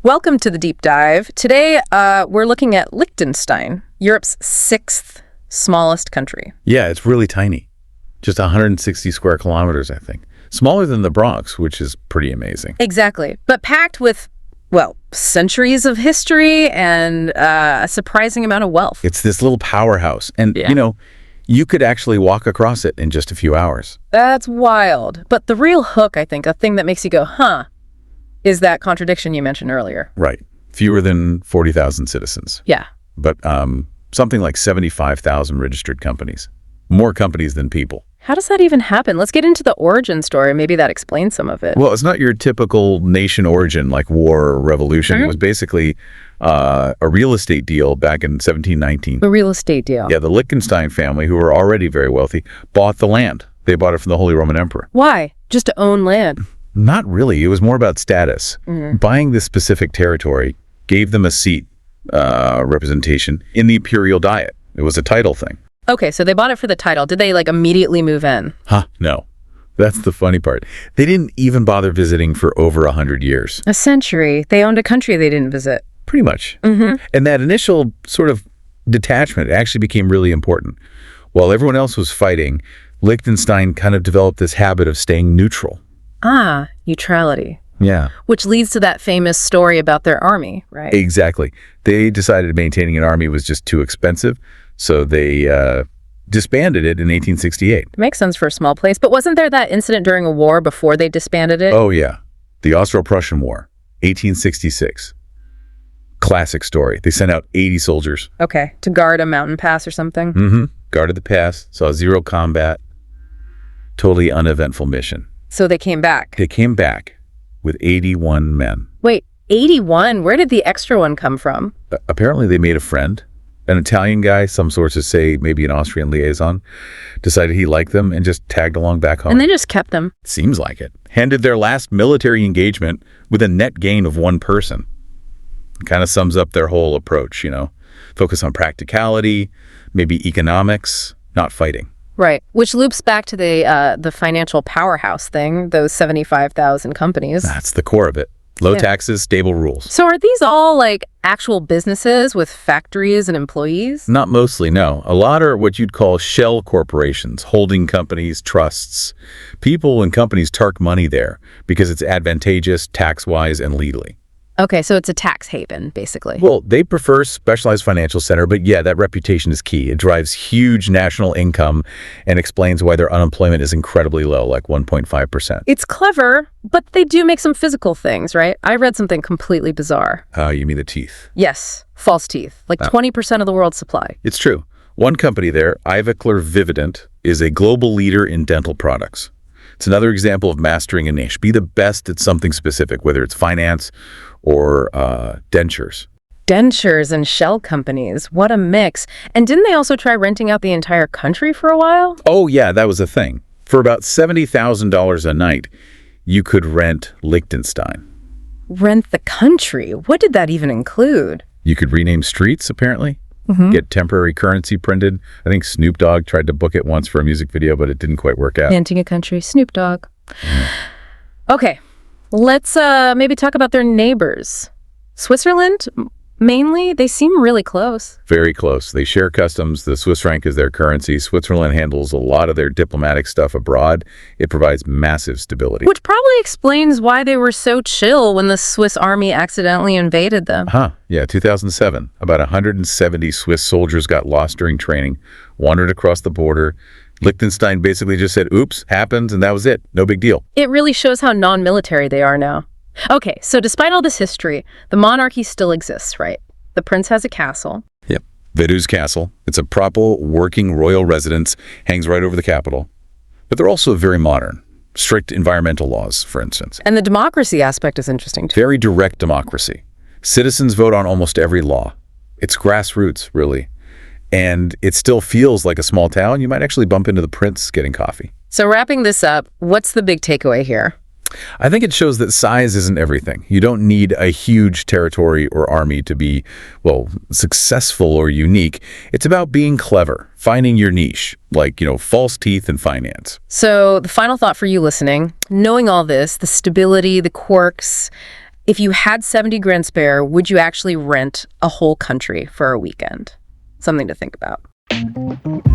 Welcome to the deep dive. Today, we're looking at Liechtenstein, Europe's sixth smallest country. Yeah, it's really tiny. Just 160 square kilometers, I think. Smaller than the Bronx, which is pretty amazing. Exactly. But packed with, well, centuries of history and a surprising amount of wealth. It's this little powerhouse. And, you could actually walk across it in just a few hours. That's wild. But the real hook, I think, a thing that makes you go, huh, is that contradiction you mentioned earlier. Right. Fewer than 40,000 citizens. Yeah. But something like 75,000 registered companies. More companies than people. How does that even happen? Let's get into the origin story. Maybe that explains some of it. Well, it's not your typical nation origin like war or revolution. It was basically a real estate deal back in 1719. A real estate deal. Yeah, the Liechtenstein family, who were already very wealthy, bought the land. They bought it from the Holy Roman Emperor. Why? Just to own land? Not really. It was more about status. Buying this specific territory gave them a seat representation in the imperial diet. It was a title thing. Okay, so they bought it for the title. Did they, immediately move in? No. That's the funny part. They didn't even bother visiting for over 100 years. A century. They owned a country they didn't visit. Pretty much. And that initial sort of detachment actually became really important. While everyone else was fighting, Liechtenstein kind of developed this habit of staying neutral. Ah, neutrality. Yeah. Which leads to that famous story about their army, right? Exactly. They decided maintaining an army was just too expensive, so they disbanded it in 1868. It makes sense for a small place. But wasn't there that incident during a war before they disbanded it? Oh, yeah. The Austro-Prussian War, 1866. Classic story. They sent out 80 soldiers. Okay, to guard a mountain pass or something? Guarded the pass, saw zero combat. Totally uneventful mission. So they came back? They came back with 81 men. Wait, 81? Where did the extra one come from? Apparently they made a friend. An Italian guy, some sources say maybe an Austrian liaison, decided he liked them and just tagged along back home. And they just kept them? Seems like it. Handed their last military engagement with a net gain of one person. Kind of sums up their whole approach, Focus on practicality, maybe economics, not fighting. Right, which loops back to the financial powerhouse thing, those 75,000 companies. That's the core of it. Low taxes, stable rules. So are these all actual businesses with factories and employees? Not mostly, no. A lot are what you'd call shell corporations, holding companies, trusts. People and companies park money there because it's advantageous tax-wise and legally. Okay, so it's a tax haven, basically. Well, they prefer specialized financial center, but yeah, that reputation is key. It drives huge national income and explains why their unemployment is incredibly low, like 1.5%. It's clever, but they do make some physical things, right? I read something completely bizarre. You mean the teeth? Yes, false teeth, 20% of the world's supply. It's true. One company there, Ivicler Vivadent, is a global leader in dental products. It's another example of mastering a niche. Be the best at something specific, whether it's finance or dentures. Dentures and shell companies. What a mix. And didn't they also try renting out the entire country for a while? Oh, yeah, that was a thing. For about $70,000 a night, you could rent Liechtenstein. Rent the country? What did that even include? You could rename streets, apparently. Get temporary currency printed. I think Snoop Dogg tried to book it once for a music video, but it didn't quite work out. Renting a country, Snoop Dogg. Okay, let's maybe talk about their neighbors. Switzerland, mainly, they seem really close. Very close. They share customs. The Swiss franc is their currency. Switzerland handles a lot of their diplomatic stuff abroad. It provides massive stability. Which probably explains why they were so chill when the Swiss army accidentally invaded them. Yeah, 2007. About 170 Swiss soldiers got lost during training, wandered across the border. Liechtenstein basically just said, oops, happens, and that was it. No big deal. It really shows how non-military they are now. Okay, so despite all this history, the monarchy still exists, right? The prince has a castle. Yep. Vaduz Castle. It's a proper working royal residence, hangs right over the capital. But they're also very modern. Strict environmental laws, for instance. And the democracy aspect is interesting, too. Very direct democracy. Citizens vote on almost every law. It's grassroots, really. And it still feels like a small town. You might actually bump into the prince getting coffee. So wrapping this up, what's the big takeaway here? I think it shows that size isn't everything. You don't need a huge territory or army to be, successful or unique. It's about being clever, finding your niche, false teeth in finance. So the final thought for you listening, knowing all this, the stability, the quirks, If you had 70 grand spare, would you actually rent a whole country for a weekend? Something to think about.